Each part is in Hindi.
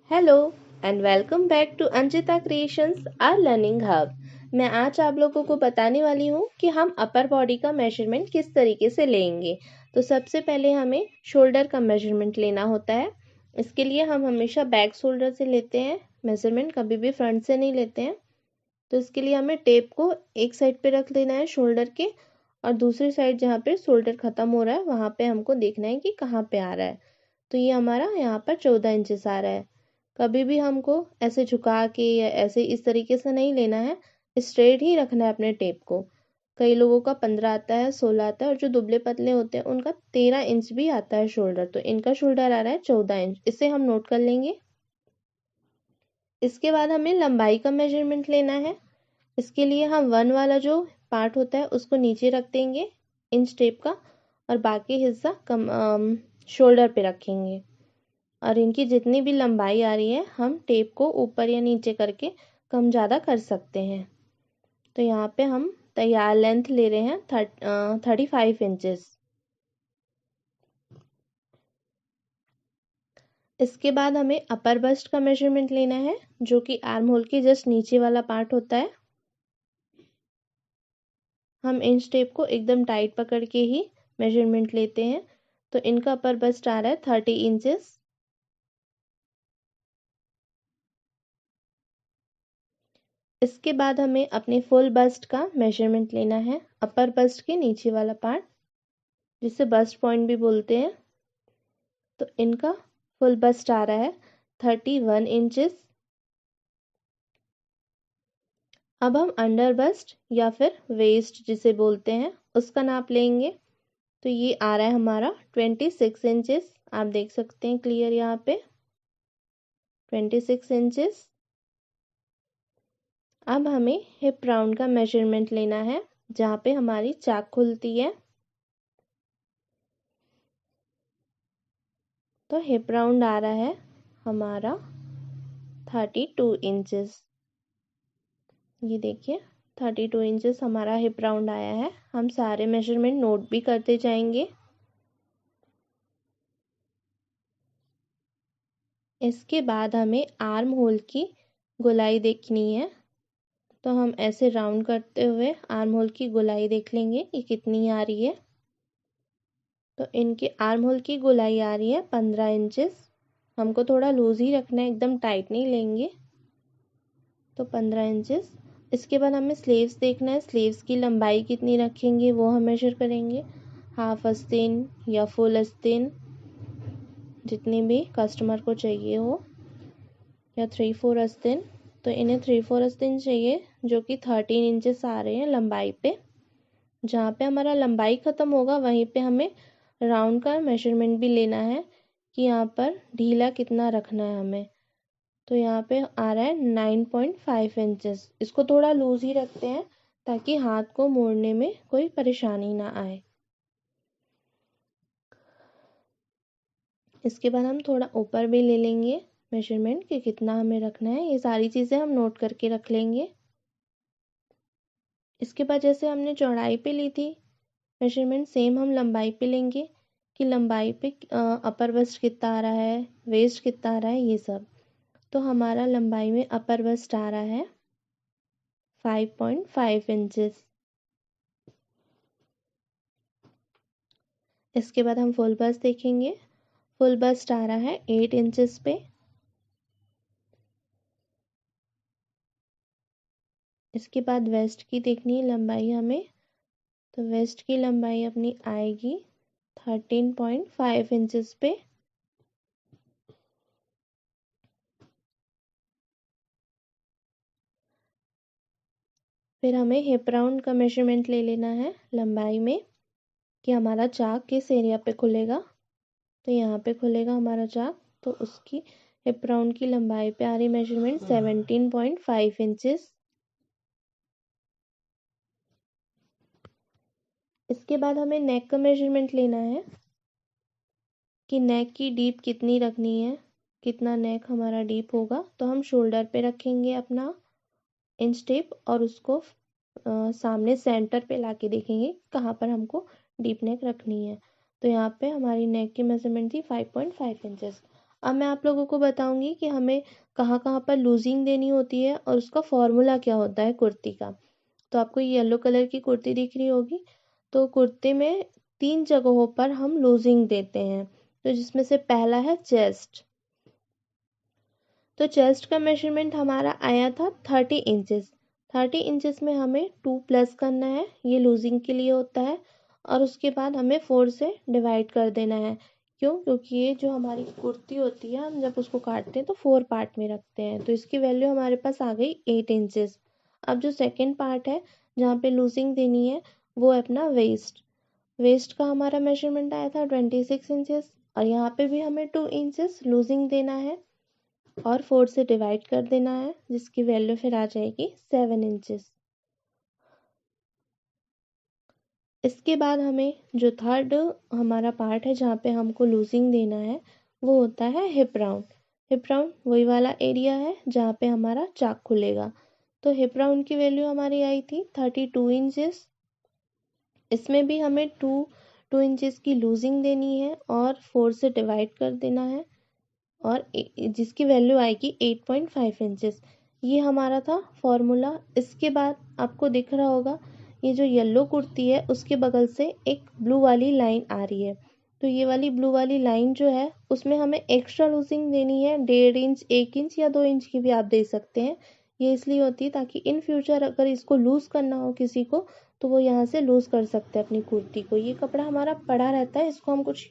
Hello and welcome back to Anjita creations or learning hub. मैं आज आप लोगों को बताने वाली हूँ कि हम अपर बॉडी का मेजरमेंट किस तरीके से लेंगे। तो सबसे पहले हमें शोल्डर का मेजरमेंट लेना होता है। इसके लिए हम हमेशा बैक शोल्डर से लेते हैं मेजरमेंट, कभी भी फ्रंट से नहीं लेते हैं। तो इसके लिए हमें टेप को एक साइड पे रख देना है शोल्डर के, और दूसरी साइड जहाँ पे शोल्डर ख़त्म हो रहा है वहाँ पे हमको देखना है कि कहाँ पे आ रहा है। तो ये हमारा यहाँ पर 14 इंचेस आ रहा है। कभी भी हमको ऐसे झुका के या ऐसे इस तरीके से नहीं लेना है, स्ट्रेट ही रखना है अपने टेप को। कई लोगों का 15 आता है, 16 आता है, और जो दुबले पतले होते हैं उनका 13 इंच भी आता है शोल्डर। तो इनका शोल्डर आ रहा है 14 इंच, इसे हम नोट कर लेंगे। इसके बाद हमें लंबाई का मेजरमेंट लेना है। इसके लिए हम 1 वाला जो पार्ट होता है उसको नीचे रख देंगे इंच टेप का, और बाकी हिस्सा शोल्डर पे रखेंगे। और इनकी जितनी भी लंबाई आ रही है हम टेप को ऊपर या नीचे करके कम ज़्यादा कर सकते हैं। तो यहाँ पे हम तैयार लेंथ ले रहे हैं 35 इंचेस। इसके बाद हमें अपर बस्ट का मेजरमेंट लेना है, जो कि आर्म होल के जस्ट नीचे वाला पार्ट होता है। हम इंच टेप को एकदम टाइट पकड़ के ही मेजरमेंट लेते हैं। तो इनका अपर बस्ट आ रहा है 30 इंचेस। इसके बाद हमें अपने फुल बस्ट का मेजरमेंट लेना है, अपर बस्ट के नीचे वाला पार्ट, जिसे बस्ट पॉइंट भी बोलते हैं। तो इनका फुल बस्ट आ रहा है 31 इंचेस। अब हम अंडर बस्ट या फिर वेस्ट जिसे बोलते हैं उसका नाप लेंगे। तो ये आ रहा है हमारा 26 इंचेस। आप देख सकते हैं क्लियर यहाँ पे 26 इंचेस। अब हमें हिप राउंड का मेजरमेंट लेना है, जहाँ पे हमारी चाक खुलती है। तो हिप राउंड आ रहा है हमारा 32 इंचेस। ये देखिए 32 इंचेस हमारा हिप राउंड आया है। हम सारे मेजरमेंट नोट भी करते जाएंगे। इसके बाद हमें आर्म होल की गोलाई देखनी है। तो हम ऐसे राउंड करते हुए आर्म होल की गोलाई देख लेंगे कि कितनी आ रही है। तो इनके आर्म होल की गोलाई आ रही है 15 इंचेस। हमको थोड़ा लूज ही रखना है, एकदम टाइट नहीं लेंगे। तो 15 इंचेस। इसके बाद हमें स्लीव्स देखना है, स्लीव्स की लंबाई कितनी रखेंगे वो हम मेजर करेंगे। हाफ आस्तीन या फुल आस्तीन, जितनी भी कस्टमर को चाहिए हो, या 3/4 आस्तीन। तो इन्हें 3/4 आस्तीन चाहिए, जो कि 13 इंचेस आ रहे हैं लंबाई पे। जहाँ पे हमारा लंबाई ख़त्म होगा वहीं पे हमें राउंड का मेजरमेंट भी लेना है कि यहाँ पर ढीला कितना रखना है हमें। तो यहाँ पे आ रहा है 9.5 इंचेस। इसको थोड़ा लूज ही रखते हैं ताकि हाथ को मोड़ने में कोई परेशानी ना आए। इसके बाद हम थोड़ा ऊपर भी ले लेंगे मेजरमेंट कि कितना हमें रखना है। ये सारी चीज़ें हम नोट करके रख लेंगे। इसके बाद जैसे हमने चौड़ाई पे ली थी मेजरमेंट, सेम हम लंबाई पे लेंगे कि लंबाई पे अपर बस्ट कितना आ रहा है, वेस्ट कितना आ रहा है, ये सब। तो हमारा लंबाई में अपर बस्ट आ रहा है 5.5 इंचेस। इसके बाद हम फुल बस्ट देखेंगे। फुल बस्ट आ रहा है 8 इंचेस पे। इसके बाद वेस्ट की देखनी है लंबाई हमें। तो वेस्ट की लंबाई अपनी आएगी 13.5 इंचेस पे। फिर हमें हिप राउंड का मेजरमेंट ले लेना है लंबाई में कि हमारा चाक किस एरिया पे खुलेगा। तो यहाँ पे खुलेगा हमारा चाक, तो उसकी हिप राउंड की लंबाई पे आ रही मेजरमेंट 17.5 इंचेस। इसके बाद हमें नेक का मेजरमेंट लेना है कि नेक की डीप कितनी रखनी है, कितना नेक हमारा डीप होगा। तो हम शोल्डर पे रखेंगे अपना इंच टेप, और उसको सामने सेंटर पे लाके देखेंगे कहाँ पर हमको डीप नेक रखनी है। तो यहाँ पे हमारी नेक की मेजरमेंट थी 5.5 इंचेस। अब मैं आप लोगों को बताऊंगी कि हमें कहाँ कहाँ पर लूजिंग देनी होती है और उसका फॉर्मूला क्या होता है कुर्ती का। तो आपको ये येलो कलर की कुर्ती दिख रही होगी। तो कुर्ते में 3 जगहों पर हम लूजिंग देते हैं। तो जिसमें से पहला है चेस्ट। तो चेस्ट का मेजरमेंट हमारा आया था 30 इंचेस। 30 इंचेस में हमें 2 प्लस करना है, ये लूजिंग के लिए होता है। और उसके बाद हमें 4 से डिवाइड कर देना है। क्यों? क्योंकि ये जो हमारी कुर्ती होती है हम जब उसको काटते हैं तो 4 पार्ट में रखते हैं। तो इसकी वैल्यू हमारे पास आ गई 8 इंचेस। अब जो सेकेंड पार्ट है जहाँ पे लूजिंग देनी है वो है अपना वेस्ट। वेस्ट का हमारा मेजरमेंट आया था 26 इंचेस और यहाँ पे भी हमें 2 इंचेस लूजिंग देना है और 4 से डिवाइड कर देना है, जिसकी वैल्यू फिर आ जाएगी 7 इंचेस। इसके बाद हमें जो थर्ड हमारा पार्ट है जहाँ पे हमको लूजिंग देना है वो होता है हिप राउंड। हिप राउंड वही वाला एरिया है जहाँ पे हमारा चाक खुलेगा। तो हिप राउंड की वैल्यू हमारी आई थी 32 इंचेस। इसमें भी हमें 2 इंचेस की लूजिंग देनी है और 4 से डिवाइड कर देना है और जिसकी वैल्यू आएगी 8.5 इंचेस। ये हमारा था फॉर्मूला। इसके बाद आपको दिख रहा होगा ये जो येलो कुर्ती है उसके बगल से एक ब्लू वाली लाइन आ रही है। तो ये वाली ब्लू वाली लाइन जो है उसमें हमें एक्स्ट्रा लूजिंग देनी है 1.5 इंच, 1 इंच या 2 इंच की भी आप दे सकते हैं। ये इसलिए होती है ताकि इन फ्यूचर अगर इसको लूज करना हो किसी को तो वो यहाँ से लूज कर सकते हैं अपनी कुर्ती को। ये कपड़ा हमारा पड़ा रहता है, इसको हम कुछ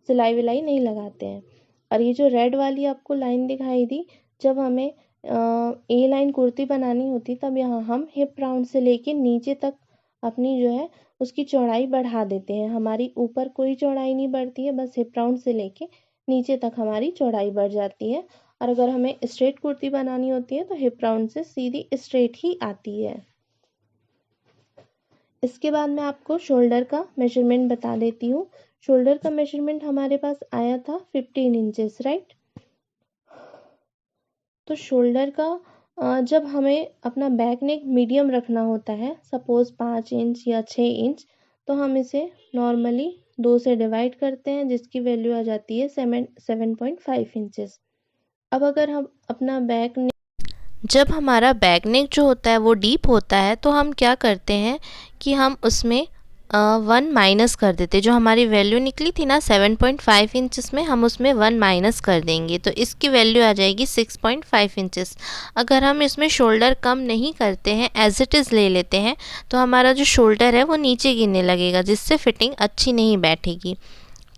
सिलाई विलाई नहीं लगाते हैं। और ये जो रेड वाली आपको लाइन दिखाई दी, जब हमें ए लाइन कुर्ती बनानी होती तब यहाँ हम हिप राउंड से लेके नीचे तक अपनी जो है उसकी चौड़ाई बढ़ा देते हैं। हमारी ऊपर कोई चौड़ाई नहीं बढ़ती है, बस हिप राउंड से लेके नीचे तक हमारी चौड़ाई बढ़ जाती है। और अगर हमें स्ट्रेट कुर्ती बनानी होती है तो हिप राउंड से सीधी स्ट्रेट ही आती है। इसके बाद मैं आपको शोल्डर का मेजरमेंट बता देती हूँ। शोल्डर का मेजरमेंट हमारे पास आया था 15 इंचेस, राइट। तो शोल्डर का जब हमें अपना बैक नेक मीडियम रखना होता है, सपोज 5 इंच या 6 इंच, तो हम इसे नॉर्मली 2 से डिवाइड करते हैं जिसकी वैल्यू आ जाती है 7.5 इंचेस। अब अगर हम अपना बैक नेक, जब हमारा बैक नेक जो होता है वो डीप होता है तो हम क्या करते हैं कि हम उसमें 1 माइनस कर देते। जो हमारी वैल्यू निकली थी ना 7.5 इंचेस में, हम उसमें 1 माइनस कर देंगे तो इसकी वैल्यू आ जाएगी 6.5 इंचेस। अगर हम इसमें शोल्डर कम नहीं करते हैं, एज इट इज़ ले लेते हैं, तो हमारा जो शोल्डर है वो नीचे गिरने लगेगा जिससे फिटिंग अच्छी नहीं बैठेगी।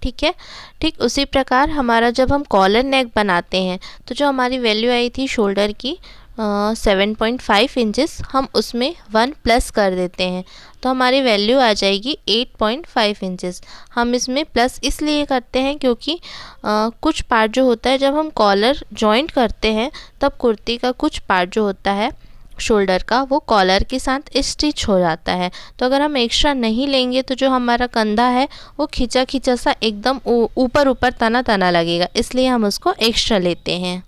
ठीक है। ठीक उसी प्रकार हमारा जब हम कॉलर नेक बनाते हैं तो जो हमारी वैल्यू आई थी शोल्डर की 7.5 इंचेस, हम उसमें 1 प्लस कर देते हैं तो हमारी वैल्यू आ जाएगी 8.5 इंचेस। हम इसमें प्लस इसलिए करते हैं क्योंकि कुछ पार्ट जो होता है जब हम कॉलर जॉइंट करते हैं तब कुर्ती का कुछ पार्ट जो होता है शोल्डर का वो कॉलर के साथ स्टिच हो जाता है। तो अगर हम एक्स्ट्रा नहीं लेंगे तो जो हमारा कंधा है वो खिंचा खिंचा सा एकदम ऊपर ऊपर तना तना लगेगा, इसलिए हम उसको एक्स्ट्रा लेते हैं।